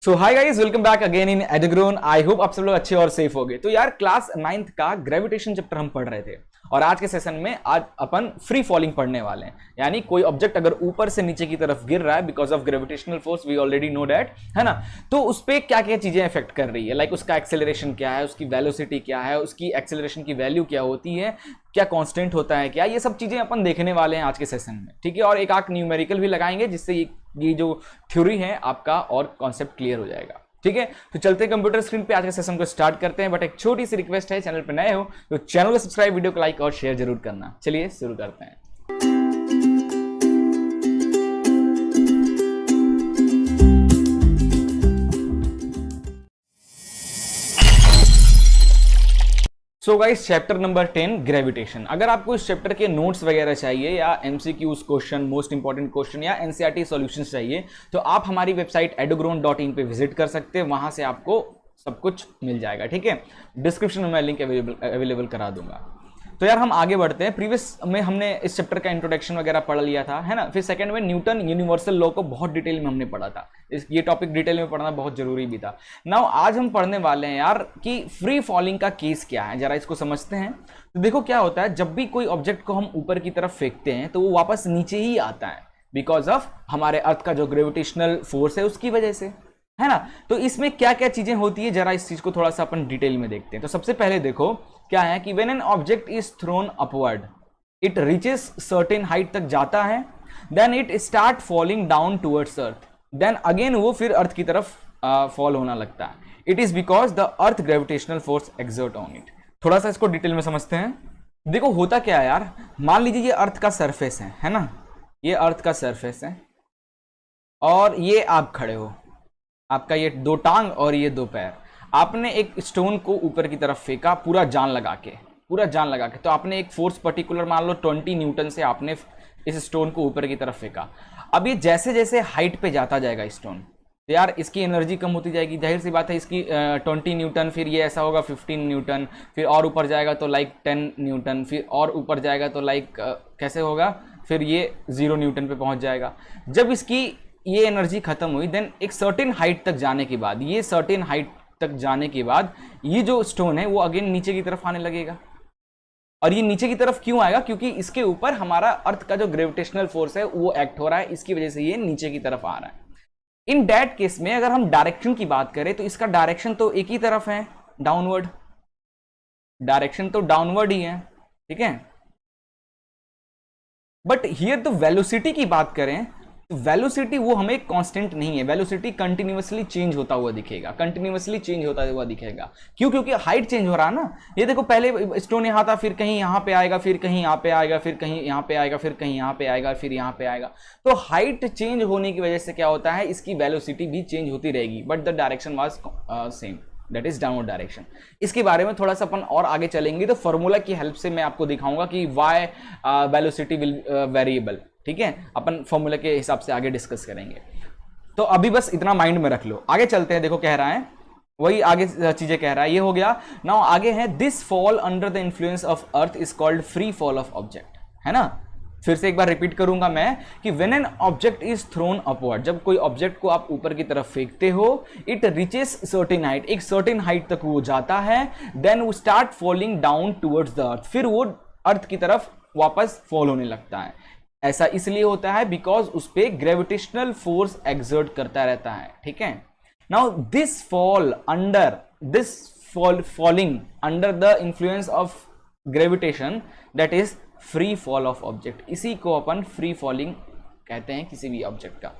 So hi guys, welcome back again in एडग्रोन। I hope आप सब लोग अच्छे और सेफ हो गए। तो यार क्लास 9th का ग्रेविटेशन चैप्टर हम पढ़ रहे थे और आज के सेशन में आज अपन फ्री फॉलिंग पढ़ने वाले हैं। यानी कोई ऑब्जेक्ट अगर ऊपर से नीचे की तरफ गिर रहा है because of gravitational force, we already know that, है ना। तो उस पर क्या क्या चीजें इफेक्ट कर रही है, लाइक उसका एक्सेलरेशन क्या है, उसकी वेलोसिटी क्या है, उसकी एक्सेलरेशन की वैल्यू क्या होती है, क्या कांस्टेंट होता है क्या, ये सब चीजें अपन देखने वाले हैं आज के सेशन में, ठीक है। और एक आख न्यूमेरिकल भी लगाएंगे जिससे ये जो थ्योरी है आपका और कॉन्सेप्ट क्लियर हो जाएगा, ठीक है। तो चलते हैं कंप्यूटर स्क्रीन पे, आज के सेशन को स्टार्ट करते हैं। बट एक छोटी सी रिक्वेस्ट है, चैनल पे नए हो तो चैनल को सब्सक्राइब, वीडियो को लाइक और शेयर जरूर करना। चलिए शुरू करते हैं। So guys, chapter number 10 gravitation. अगर आपको इस चैप्टर के नोट्स वगैरह चाहिए या MCQs question, most important question या एनसीईआरटी सॉल्यूशंस चाहिए तो आप हमारी वेबसाइट edogrowth.in पे विजिट कर सकते हैं, वहां से आपको सब कुछ मिल जाएगा, ठीक है। डिस्क्रिप्शन में मैं लिंक अवेलेबल करा दूंगा। तो यार हम आगे बढ़ते हैं। प्रीवियस में हमने इस चैप्टर का इंट्रोडक्शन वगैरह पढ़ लिया था, है ना। फिर सेकंड में न्यूटन यूनिवर्सल लॉ को बहुत डिटेल में हमने पढ़ा था। ये टॉपिक डिटेल में पढ़ना बहुत जरूरी भी था। नाउ आज हम पढ़ने वाले हैं यार कि फ्री फॉलिंग का केस क्या है, जरा इसको समझते हैं। तो देखो क्या होता है, जब भी कोई ऑब्जेक्ट को हम ऊपर की तरफ फेंकते हैं तो वो वापस नीचे ही आता है बिकॉज ऑफ हमारे अर्थ का जो ग्रेविटेशनल फोर्स है उसकी वजह से, है ना। तो इसमें क्या क्या चीजें होती है, जरा इस चीज को थोड़ा सा अपन डिटेल में देखते हैं। तो सबसे पहले देखो क्या है कि when an object is thrown upward, it reaches certain height तक जाता है, then it start falling down towards earth, then again वो फिर अर्थ की तरफ फॉल होना लगता है। It is because the earth gravitational force exert on it. थोड़ा सा इसको डिटेल में समझते हैं। देखो होता क्या है यार, मान लीजिए ये अर्थ का सरफेस है ना, ये अर्थ का सरफेस है और ये आप खड़े हो, आपका ये दो टांग और ये दो पैर, आपने एक स्टोन को ऊपर की तरफ फेंका पूरा जान लगा के, तो आपने एक फोर्स पर्टिकुलर मान लो 20 न्यूटन से आपने इस स्टोन को ऊपर की तरफ फेंका। अब ये जैसे जैसे हाइट पे जाता जाएगा स्टोन, तो यार इसकी एनर्जी कम होती जाएगी, जाहिर सी बात है। इसकी 20 न्यूटन, फिर ये ऐसा होगा 15 न्यूटन, फिर और ऊपर जाएगा तो लाइक 10 न्यूटन, फिर और ऊपर जाएगा तो लाइक कैसे होगा, फिर ये 0 न्यूटन पे पहुंच जाएगा। जब इसकी ये एनर्जी खत्म हुई, देन एक सर्टेन हाइट तक जाने के बाद, ये सर्टेन हाइट तक जाने के बाद ये जो स्टोन है वो अगेन नीचे की तरफ आने लगेगा। और ये नीचे की तरफ क्यों आएगा, क्योंकि इसके ऊपर हमारा अर्थ का जो ग्रेविटेशनल फोर्स है वो एक्ट हो रहा है, इसकी वजह से ये नीचे की तरफ आ रहा है। इन दैट केस में अगर हम डायरेक्शन की बात करें तो इसका डायरेक्शन तो एक ही तरफ है, डाउनवर्ड, डायरेक्शन तो डाउनवर्ड ही है, ठीक है। बट हियर तो वेलोसिटी की बात करें, वेलोसिटी वो हमें कांस्टेंट नहीं है, वेलोसिटी कंटिन्यूअसली चेंज होता हुआ दिखेगा, क्यों, क्योंकि हाइट चेंज हो रहा है ना। ये देखो पहले स्टोन यहां था, फिर कहीं यहां पे आएगा, फिर कहीं यहां पे आएगा, फिर कहीं यहां पे आएगा, फिर कहीं यहां पे आएगा, फिर यहां पे आएगा। तो हाइट चेंज होने की वजह से क्या होता है, इसकी वेलोसिटी भी चेंज होती रहेगी, but the direction was same, that is downward direction. इसके बारे में थोड़ा सा अपन और आगे चलेंगे तो फॉर्मूला की हेल्प से मैं आपको दिखाऊंगा कि वाई वेलोसिटी विल वेरिएबल, ठीक है। अपन फॉर्मूला के हिसाब से आगे डिस्कस करेंगे। तो अभी बस इतना माइंड में रख लो। आगे चलते हैं, देखो कह रहा है वही आगे चीजें कह रहा है, ये हो गया। नाउ आगे है this fall under the influence of earth is called free fall of object, है ना। फिर से एक बार रिपीट करूंगा मैं कि when an object is thrown upward, जब कोई ऑब्जेक्ट को आप ऊपर की तरफ फेंकते हो, इट रीचेस सर्टेन हाइट, एक सर्टेन हाइट तक वो जाता है, देन वो start falling down towards the earth, फिर वो अर्थ की तरफ वापस फॉल होने लगता है। ऐसा इसलिए होता है बिकॉज उस पे ग्रेविटेशनल फोर्स एक्सर्ट करता रहता है, ठीक है। Now this falling under the influence of gravitation, that is free fall of object. इसी को अपन फ्री फॉलिंग कहते हैं किसी भी ऑब्जेक्ट का।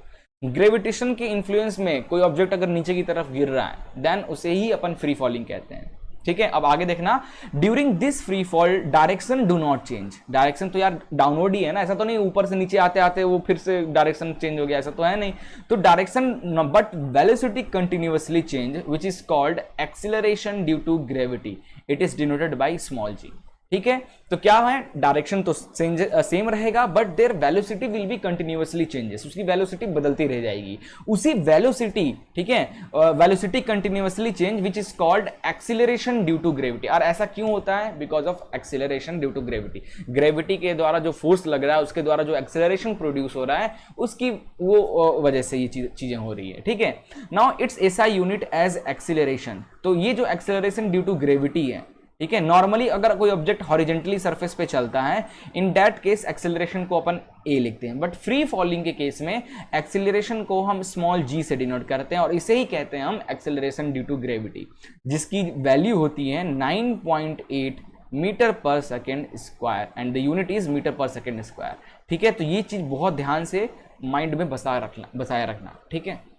ग्रेविटेशन के इंफ्लुएंस में कोई ऑब्जेक्ट अगर नीचे की तरफ गिर रहा है देन उसे ही अपन फ्री फॉलिंग कहते हैं, ठीक है। अब आगे देखना, during this free fall direction do not change. Direction तो यार डाउनवर्ड ही है ना, ऐसा तो नहीं ऊपर से नीचे आते आते वो फिर से डायरेक्शन चेंज हो गया, ऐसा तो है नहीं। तो direction, but velocity continuously change which is called acceleration due to gravity, it is denoted by small g, ठीक है, तो क्या है, डायरेक्शन तो सेम रहेगा, but their velocity will be continuously changes, उसकी वेलोसिटी बदलती रह जाएगी, उसी वेलोसिटी, ठीक है, velocity continuously change which is called acceleration due to gravity. और ऐसा क्यों होता है? Because of acceleration due to gravity, gravity के द्वारा जो फोर्स लग रहा है उसके द्वारा जो एक्सीलरेशन प्रोड्यूस हो रहा है उसकी वो वजह से ये चीजें हो रही है। ठीक है, now it's SI unit as acceleration. तो ये जो एक्सीलरेशन ड्यू टू ग्रेविटी है, ठीक है, नॉर्मली अगर कोई ऑब्जेक्ट हॉरिजेंटली सरफेस पे चलता है, इन दैट केस एक्सेलरेशन को अपन ए लिखते हैं, बट फ्री फॉलिंग के केस में एक्सेलरेशन को हम स्मॉल जी से डिनोट करते हैं और इसे ही कहते हैं हम एक्सेलरेशन ड्यू टू ग्रेविटी, जिसकी वैल्यू होती है 9.8 metre per second square and the unit is metre per second square. ठीक है, तो ये चीज बहुत ध्यान से माइंड में बसाए रखना। ठीक है,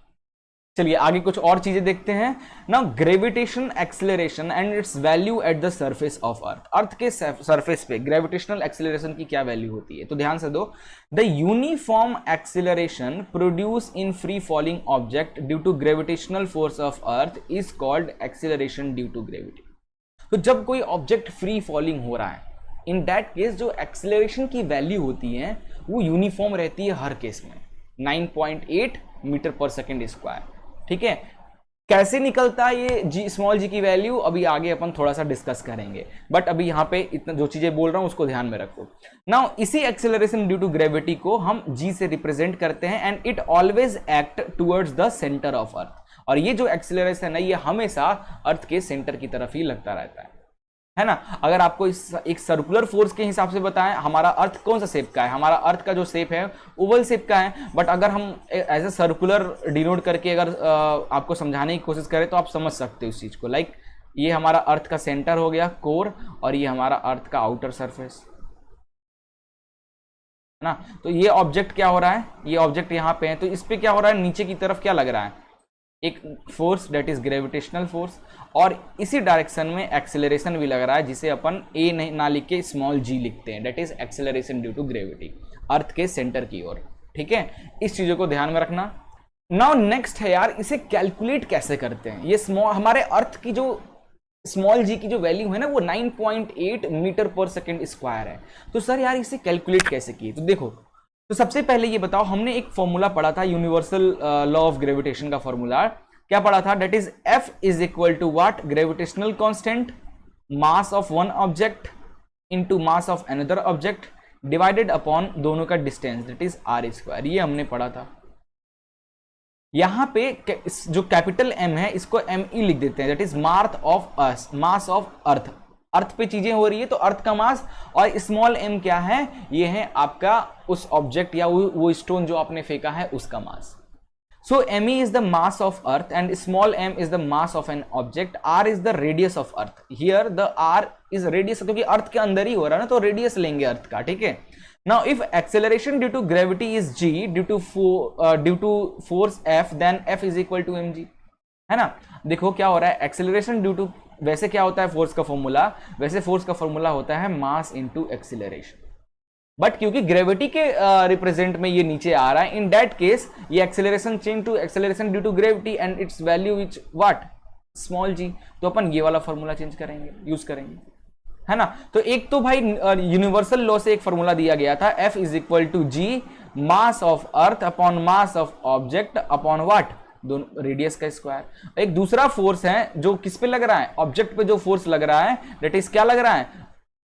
चलिए आगे कुछ और चीजें देखते हैं। Now gravitation acceleration and its value at the surface of earth. Earth के सरफेस पे ग्रेविटेशनल एक्सेलरेशन की क्या वैल्यू होती है? तो ध्यान से दो, the uniform acceleration produce in free falling object due to gravitational force of earth is called acceleration due to gravity. तो जब कोई ऑब्जेक्ट फ्री फॉलिंग हो रहा है, इन दैट केस जो एक्सेलरेशन की वैल्यू होती है वो यूनिफॉर्म रहती है हर केस में, 9.8 मीटर पर सेकेंड स्क्वायर। ठीक है, कैसे निकलता है ये जी स्मॉल जी की वैल्यू अभी आगे अपन थोड़ा सा डिस्कस करेंगे, बट अभी यहां पे इतना जो चीजें बोल रहा हूं उसको ध्यान में रखो। नाउ इसी एक्सेलरेशन ड्यू टू ग्रेविटी को हम जी से रिप्रेजेंट करते हैं and it always act towards the centre of earth. और ये जो एक्सेलरेशन है ये हमेशा अर्थ के सेंटर की तरफ ही लगता रहता है ना। अगर आपको इस एक सर्कुलर फोर्स के हिसाब से बताएं, हमारा अर्थ कौन सा शेप का है? हमारा अर्थ का जो शेप है ओवल शेप का है, बट अगर हम एज ए सर्कुलर डिनोट करके अगर आपको समझाने की कोशिश करें तो आप समझ सकते हो इस चीज को। लाइक ये हमारा अर्थ का सेंटर हो गया कोर, और ये हमारा अर्थ का आउटर सरफेस है ना। तो ये ऑब्जेक्ट क्या हो रहा है, ये ऑब्जेक्ट यहाँ पे है, तो इस पे क्या हो रहा है, नीचे की तरफ क्या लग रहा है, एक force that is gravitational force, और इसी डायरेक्शन में एक्सेलरेशन भी लग रहा है जिसे अपन ए नहीं ना लिख के स्मॉल जी लिखते हैं, that is acceleration due to gravity, earth के सेंटर की ओर। ठीक है, इस चीजों को ध्यान में रखना। नाउ नेक्स्ट है यार, इसे कैलकुलेट कैसे करते हैं? ये स्मॉल हमारे अर्थ की जो स्मॉल जी की जो वैल्यू है ना वो 9.8 मीटर पर सेकेंड स्क्वायर है। तो सर यार इसे कैलकुलेट कैसे किए? तो देखो, तो सबसे पहले ये बताओ, हमने एक फॉर्मूला पढ़ा था यूनिवर्सल लॉ ऑफ ग्रेविटेशन का फॉर्मूला, क्या पढ़ा था? That is F is equal to what? Gravitational constant mass of one object into mass of another object divided upon दोनों का distance, that is R square. ये हमने पढ़ा था। यहां पे जो कैपिटल M है इसको ME लिख देते हैं, that is mass of earth. Earth पे चीजें हो रही है तो अर्थ का मास, और स्मॉल m क्या है? ये है आपका उस ऑब्जेक्ट या वो स्टोन जो आपने फेंका है उसका मास। सो me is the mass of earth and small m is the mass of an object, r is the radius of earth। here the r is radius क्योंकि अर्थ के अंदर ही हो रहा है ना, तो रेडियस लेंगे अर्थ का। ठीक है, now if acceleration due to gravity is g due to force f then f is equal to mg, है ना। देखो क्या हो रहा है, एक्सेलरेशन ड्यू टू, वैसे क्या होता है फोर्स का फॉर्मूला? वैसे फोर्स का फॉर्मूला होता है मास इनटू एक्सेलरेशन, बट क्योंकि ग्रेविटी के रिप्रेजेंट में ये नीचे आ रहा है, इन दैट केस ये acceleration change to acceleration due to gravity and its value is what? Small g. तो अपन ये वाला फॉर्मूला चेंज करेंगे, यूज करेंगे, है ना। तो एक तो भाई यूनिवर्सल लॉ से एक फॉर्मूला दिया गया था, F is equal to G mass of earth upon mass of object upon what? दोनों रेडियस का स्क्वायर। एक दूसरा फोर्स है जो किस पे लग रहा है? ऑब्जेक्ट पे जो फोर्स लग रहा है दैट इज क्या लग रहा है?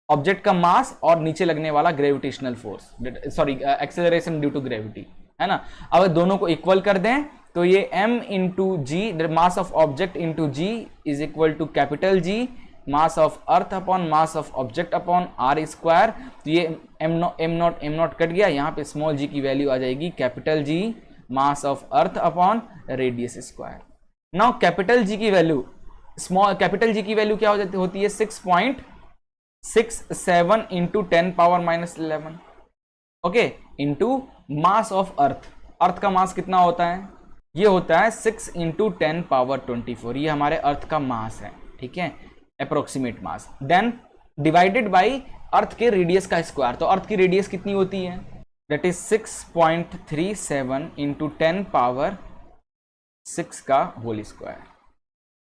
ऑब्जेक्ट का मास और नीचे लगने वाला gravitational force, sorry acceleration due to gravity, है ना। अगर दोनों को इक्वल कर दें तो ये m into G, mass of object into G is equal to capital G mass of earth upon mass of object upon R square. तो ये m नॉट कट गया, यहाँ पे स्मॉल जी की वैल्यू आ जाएगी capital G mass of earth upon radius square. Now capital G की value, capital G की value क्या होती है? 6.67 into 10 power minus 11, okay, into mass of earth. Earth का मास कितना होता है? ये होता है 6 इंटू 10 पावर 24। ये हमारे अर्थ का मास है, ठीक है, approximate mass. Then divided by earth के रेडियस का स्क्वायर। तो अर्थ की रेडियस कितनी होती है? दैट इज 6.37 इंटू 10 पावर 6 का होल स्क्वायर।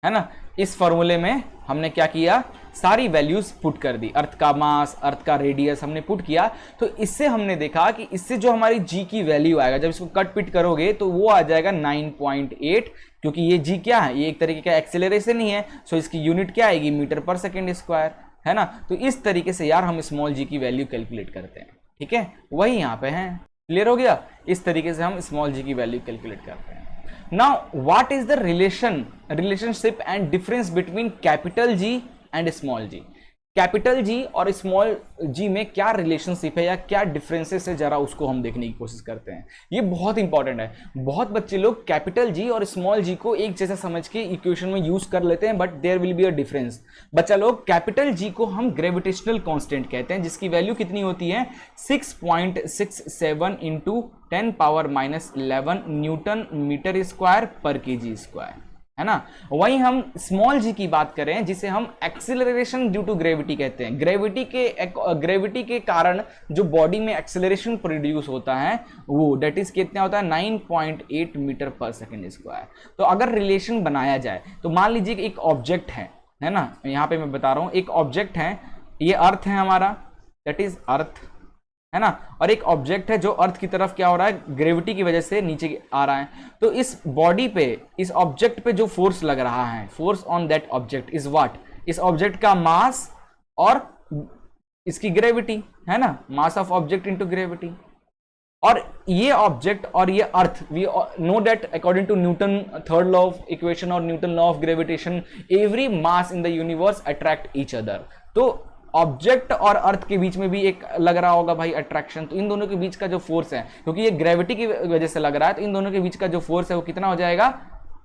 है ना। इस फॉर्मूले में हमने क्या किया, सारी वैल्यूज पुट कर दी, अर्थ का मास, अर्थ का रेडियस हमने पुट किया। तो इससे हमने देखा कि इससे जो हमारी जी की वैल्यू आएगा, जब इसको कट पिट करोगे तो वो आ जाएगा 9.8, क्योंकि ये जी क्या है, ये एक तरीके का एक्सेलरेशन ही है, सो इसकी यूनिट क्या आएगी, मीटर पर सेकेंड स्क्वायर, है ना। तो इस तरीके से यार हम स्मॉल जी की वैल्यू कैलकुलेट करते हैं, ठीक है, वही यहाँ पे है। क्लियर हो गया, इस तरीके से हम स्मॉल जी की वैल्यू कैलकुलेट करते हैं। Now what is the relationship and difference between capital G and small G. Capital G और स्मॉल जी में क्या रिलेशनशिप है या क्या डिफरेंसेस है, जरा उसको हम देखने की कोशिश करते हैं। ये बहुत इंपॉर्टेंट है। बहुत बच्चे लोग कैपिटल जी और स्मॉल जी को एक जैसा समझ के इक्वेशन में यूज कर लेते हैं, but there will be a difference. बच्चा लोग, कैपिटल जी को हम ग्रेविटेशनल कांस्टेंट कहते हैं, जिसकी वैल्यू कितनी होती है 6.67 इंटू 10⁻11 न्यूटन मीटर स्क्वायर पर केजी स्क्वायर, है ना। वहीं हम स्मॉल जी की बात करें, जिसे हम एक्सीलरेशन ड्यू टू ग्रेविटी कहते हैं। ग्रेविटी के कारण जो बॉडी में एक्सीलरेशन प्रोड्यूस होता है वो डेट इज कितना होता है 9.8 मीटर पर सेकेंड स्क्वायर। तो अगर रिलेशन बनाया जाए तो मान लीजिए एक ऑब्जेक्ट है ना, यहां पे मैं बता रहा हूं, एक ऑब्जेक्ट है, ये अर्थ है हमारा, दैट इज अर्थ, है ना, और एक ऑब्जेक्ट है जो अर्थ की तरफ क्या हो रहा है, ग्रेविटी की वजह से नीचे आ रहा है। तो इस बॉडी पे, इस ऑब्जेक्ट पे जो फोर्स लग रहा है, force on that object is what, इस ऑब्जेक्ट का मास और इसकी ग्रेविटी, है ना, mass of object into gravity. और ये ऑब्जेक्ट और ये earth, we know that according to Newton third law of equation और Newton law of gravitation, every mass in the universe attract each other. तो ऑब्जेक्ट और earth के बीच में भी एक लग रहा होगा भाई अट्रैक्शन, तो इन दोनों के बीच का जो फोर्स है, क्योंकि ये ग्रेविटी की वजह से लग रहा है, तो इन दोनों के बीच का जो फोर्स है वो कितना हो जाएगा,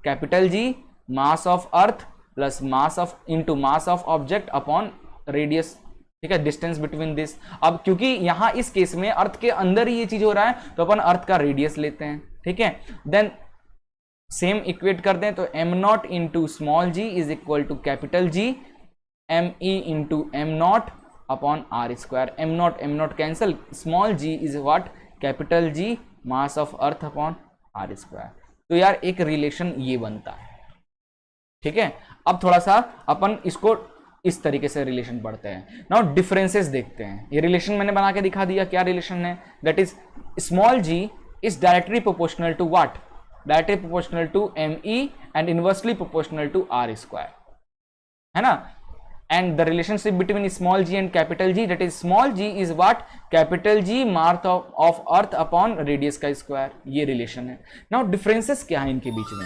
capital G mass of earth plus mass of into mass of object upon radius, ठीक है, डिस्टेंस बिटवीन दिस। अब क्योंकि यहां इस केस में अर्थ के अंदर ही ये चीज हो रहा है, तो अपन अर्थ का रेडियस लेते हैं, ठीक है। देन सेम इक्वेट कर दें तो M not into small G is equal to capital G M E into M not upon R square. M not cancel, small G is what, capital G mass of earth upon R square. तो यार एक relation ये बनता है, ठीक है। अब थोड़ा सा अपन इसको इस तरीके से रिलेशन पढ़ते हैं। नाउ डिफरेंसेस देखते हैं। ये रिलेशन मैंने बना के दिखा दिया, क्या रिलेशन है, that is small G is directly proportional to what, directly proportional to M E and inversely proportional to R square, है ना। And the relationship between small g and capital G, that is small g is what, capital G mass of earth upon radius का square, ये relation है। Now differences क्या है इनके बीच में,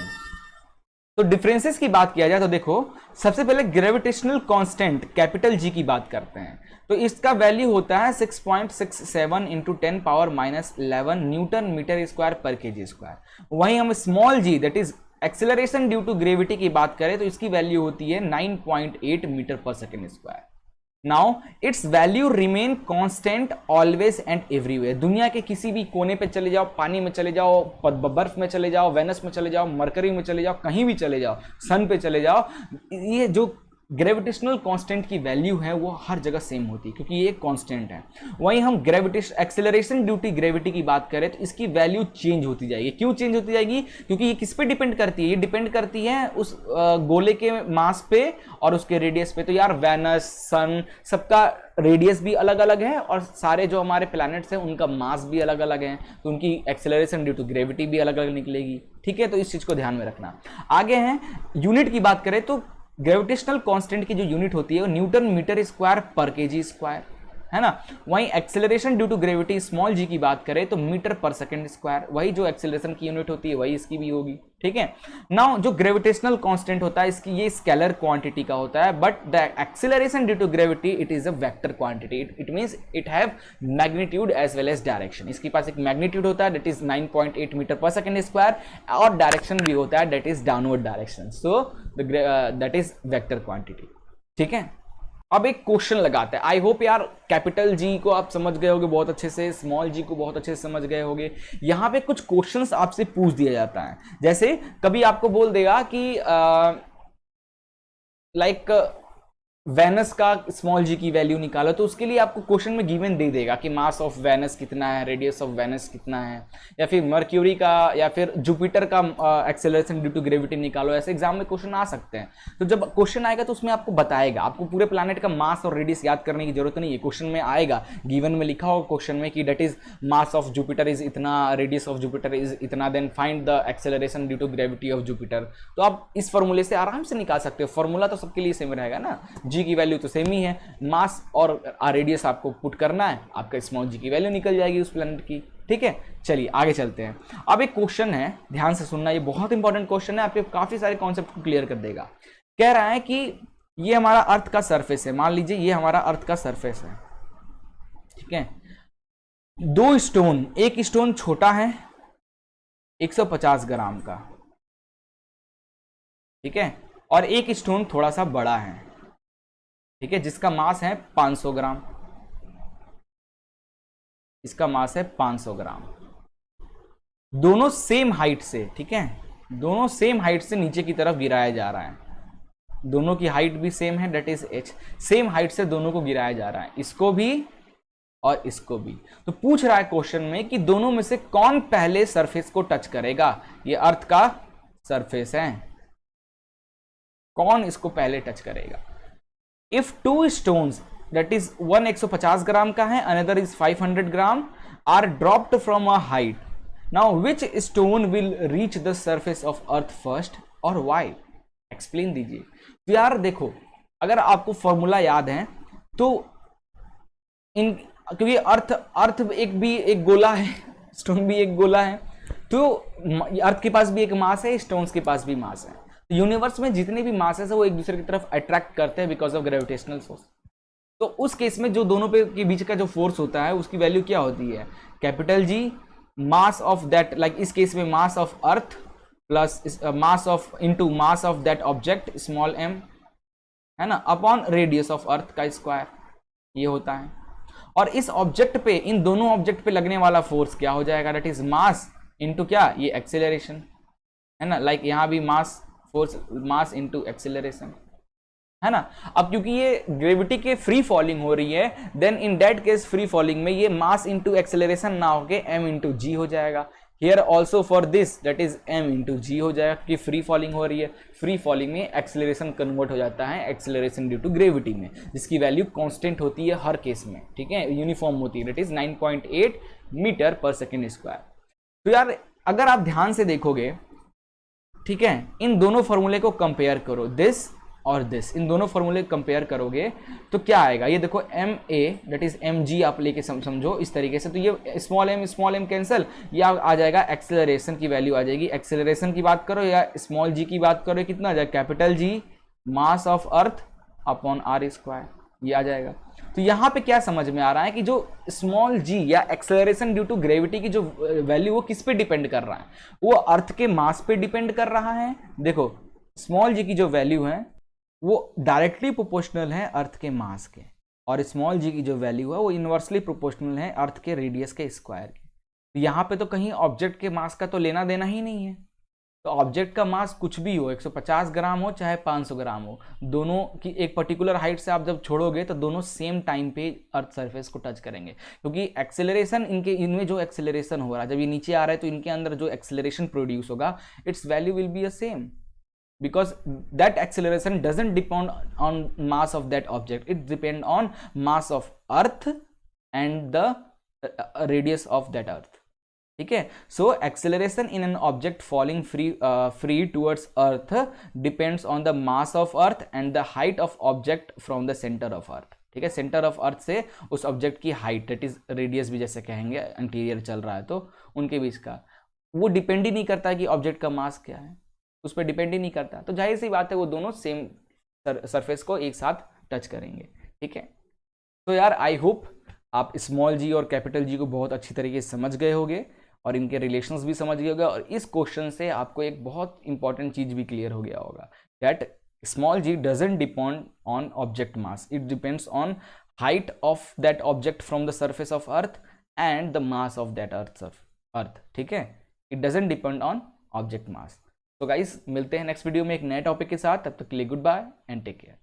तो डिफरेंसेस की बात किया जाए तो देखो, सबसे पहले ग्रेविटेशनल कांस्टेंट कैपिटल जी की बात करते हैं, तो इसका वैल्यू होता है 6.67 इंटू 10⁻11 न्यूटन मीटर स्क्वायर पर केजी स्क्वायर। वहीं हम small G that is acceleration due to gravity की बात करें तो इसकी वैल्यू होती है 9.8 metre per second square. Now it's value remain constant always and everywhere. दुनिया के किसी भी कोने पे चले जाओ, पानी में चले जाओ, बर्फ में चले जाओ, वेनस में चले जाओ, मरकरी में चले जाओ, कहीं भी चले जाओ, सन पे चले जाओ, ये जो ग्रेविटेशनल कांस्टेंट की वैल्यू है वो हर जगह सेम होती है, क्योंकि ये एक कांस्टेंट है। वहीं हम gravitation acceleration due to gravity की बात करें तो इसकी वैल्यू चेंज होती जाएगी। क्यों चेंज होती जाएगी, क्योंकि ये किस पे डिपेंड करती है, ये डिपेंड करती है उस गोले के मास पे और उसके रेडियस पे। तो यार वेनस, सन, सबका रेडियस भी अलग अलग है और सारे जो हमारे प्लैनेट्स हैं उनका मास भी अलग अलग है, तो उनकी एक्सेलरेशन ड्यू टू ग्रेविटी भी अलग अलग निकलेगी, ठीक है। तो इस चीज को ध्यान में रखना। आगे हैं यूनिट की बात करें तो ग्रेविटेशनल कांस्टेंट की जो यूनिट होती है वो न्यूटन मीटर स्क्वायर पर केजी स्क्वायर, है ना। वहीं acceleration due to gravity small g की बात करें तो मीटर पर सेकंड स्क्वायर, वही जो एक्सेलरेशन की यूनिट होती है वही इसकी भी होगी, ठीक है। नाउ जो ग्रेविटेशनल कांस्टेंट होता है इसकी ये स्केलर क्वांटिटी का होता है, but the acceleration due to gravity it is a vector quantity, it means it have magnitude as well as direction. इसके पास एक मैग्नीट्यूड होता है that is 9.8 metre per second square और डायरेक्शन भी होता है that is downward direction, so that is vector quantity, ठीक है। अब एक क्वेश्चन लगाते हैं। आई होप यार कैपिटल जी को आप समझ गए होगे बहुत अच्छे से, स्मॉल जी को बहुत अच्छे से समझ गए होगे। यहां पे कुछ क्वेश्चंस आपसे पूछ दिया जाता है, जैसे कभी आपको बोल देगा कि लाइक वेनस का स्मॉल जी की वैल्यू निकालो, तो उसके लिए आपको क्वेश्चन में गिवन दे देगा कि मास ऑफ वेनस कितना है, रेडियस ऑफ वेनस कितना है, या फिर मर्क्यूरी का या फिर जुपिटर का एक्सेलरेशन ड्यू टू ग्रेविटी निकालो। ऐसे एग्जाम में क्वेश्चन आ सकते हैं। तो जब क्वेश्चन आएगा तो उसमें आपको बताएगा, आपको पूरे प्लैनेट का मास और रेडियस याद करने की जरूरत नहीं है। क्वेश्चन में आएगा, गिवन में लिखा होगा क्वेश्चन में कि that is mass of Jupiter is इतना, रेडियस ऑफ जुपिटर इज इतना, then find the acceleration due to gravity of Jupiter. तो आप इस फॉर्मूले से आराम से निकाल सकते हो। फॉर्मूला तो सबके लिए सेम रहेगा ना, जी की वैल्यू तो सेम ही है, मास और रेडियस आपको पुट करना है, आपका स्मॉल जी की वैल्यू निकल जाएगी उस प्लैनेट की। ठीक है, चलिए आगे चलते हैं। अब एक क्वेश्चन है, ध्यान से सुनना, ये बहुत इंपॉर्टेंट क्वेश्चन है, आपके काफी सारे कॉन्सेप्ट को क्लियर कर देगा। कह रहा है कि ये हमारा अर्थ का सरफेस है, मान लीजिए ये हमारा अर्थ का सरफेस है। ठीक है, दो स्टोन, एक स्टोन छोटा है 150 ग्राम का, ठीक है, और एक स्टोन थोड़ा सा बड़ा है, ठीक है, जिसका मास है 500 ग्राम, इसका मास है 500 ग्राम। दोनों सेम हाइट से, ठीक है, दोनों सेम हाइट से नीचे की तरफ गिराया जा रहा है, दोनों की हाइट भी सेम है, that is h, same height से दोनों को गिराया जा रहा है, इसको भी और इसको भी। तो पूछ रहा है क्वेश्चन में कि दोनों में से कौन पहले सरफेस को टच करेगा। ये अर्थ का सरफेस है, कौन इसको पहले टच करेगा। If two stones, that is one 150 gram का है, another is 500 gram, are dropped from a height, now which stone will reach the surface of earth first और वाई, एक्सप्लेन दीजिए। तो यार देखो, अगर आपको फॉर्मूला याद है तो इन, क्योंकि अर्थ एक गोला है, स्टोन भी एक गोला है, तो अर्थ के पास भी एक मास है, स्टोन्स के पास भी मास है। तो यूनिवर्स में जितने भी मासेस है वो एक दूसरे की तरफ अट्रैक्ट करते हैं बिकॉज ऑफ ग्रेविटेशनल फोर्स। तो उस केस में जो दोनों पे के बीच का जो फोर्स होता है उसकी वैल्यू क्या होती है, capital G, mass of that, like इस केस में मास of earth plus mass of into mass of that object small m, है ना, अपॉन रेडियस ऑफ अर्थ का स्क्वायर, ये होता है। और इस ऑब्जेक्ट पे, इन दोनों ऑब्जेक्ट पे लगने वाला फोर्स क्या हो जाएगा, दैट इज मास इनटू क्या, ये एक्सेलरेशन, है ना, लाइक यहां भी मास, फोर्स, मास इनटू एक्सेलरेशन, है ना। अब क्योंकि ये ग्रेविटी के फ्री फॉलिंग हो रही है, then in that case free falling में ये मास इनटू एक्सेलरेशन ना होके m इनटू जी हो जाएगा। Here also for this that is m into g हो जाएगा, क्योंकि फ्री फॉलिंग हो रही है। फ्री फॉलिंग में एक्सेलरेशन कन्वर्ट हो जाता है एक्सेलरेशन ड्यू टू ग्रेविटी में, जिसकी वैल्यू कांस्टेंट होती है हर केस में, ठीक है, यूनिफॉर्म होती है, that is 9.8 metre per second square. तो यार अगर आप ध्यान से देखोगे, ठीक है, इन दोनों फॉर्मूले को कंपेयर करो, दिस और दिस, इन दोनों फॉर्मूले कंपेयर करोगे तो क्या आएगा, ये देखो M A that is M G आप लेके समझो इस तरीके से, तो ये स्मॉल एम कैंसिल, ये आ जाएगा एक्सेलरेशन की वैल्यू आ जाएगी। एक्सेलरेशन की बात करो या स्मॉल जी की बात करो, कितना आ जाएगा, capital G mass of earth upon R square, ये आ जाएगा। तो यहाँ पे क्या समझ में आ रहा है कि जो स्मॉल जी या एक्सेलरेशन ड्यू टू ग्रेविटी की जो वैल्यू वो किस पे डिपेंड कर रहा है, वो अर्थ के मास पे डिपेंड कर रहा है। देखो स्मॉल जी की जो वैल्यू है वो डायरेक्टली प्रोपोर्शनल है अर्थ के मास के, और स्मॉल जी की जो वैल्यू है वो इनवर्सली प्रोपोर्शनल है अर्थ के रेडियस के स्क्वायर के। तो यहाँ पे तो कहीं ऑब्जेक्ट के मास का तो लेना देना ही नहीं है, तो ऑब्जेक्ट का मास कुछ भी हो, 150 ग्राम हो चाहे 500 ग्राम हो, दोनों की एक पर्टिकुलर हाइट से आप जब छोड़ोगे तो दोनों सेम टाइम पे अर्थ सरफेस को टच करेंगे, क्योंकि एक्सेलरेशन इनमें जो एक्सेलरेशन हो रहा है, जब ये नीचे आ रहा है तो इनके अंदर जो एक्सेलरेशन प्रोड्यूस होगा it's value will be a same, because that acceleration doesn't depend on mass of that object, it depend on mass of earth and the radius of that earth, ठीक है। so acceleration in an object falling free towards earth depends on the mass of earth and the height of object from the center of earth, ठीक है, centre of earth से उस object की height, that is radius भी जैसे कहेंगे, interior चल रहा है तो उनके बीच का, वो डिपेंड ही नहीं करता कि ऑब्जेक्ट का मास क्या है, उस पर डिपेंड ही नहीं करता। तो जाहिर सी बात है वो दोनों सेम सरफेस को एक साथ टच करेंगे, ठीक है। तो यार आई होप आप स्मॉल जी और कैपिटल जी को बहुत अच्छी तरीके से समझ गए होंगे और इनके रिलेशंस भी समझ गए होंगे, और इस क्वेश्चन से आपको एक बहुत इंपॉर्टेंट चीज भी क्लियर हो गया होगा, that small G doesn't depend on object mass, it depends on height of that object from the surface of earth and the mass of that earth, ठीक है, it doesn't depend on object mass. तो guys मिलते हैं next video में एक नए topic के साथ, तब तक के लिए goodbye and take care.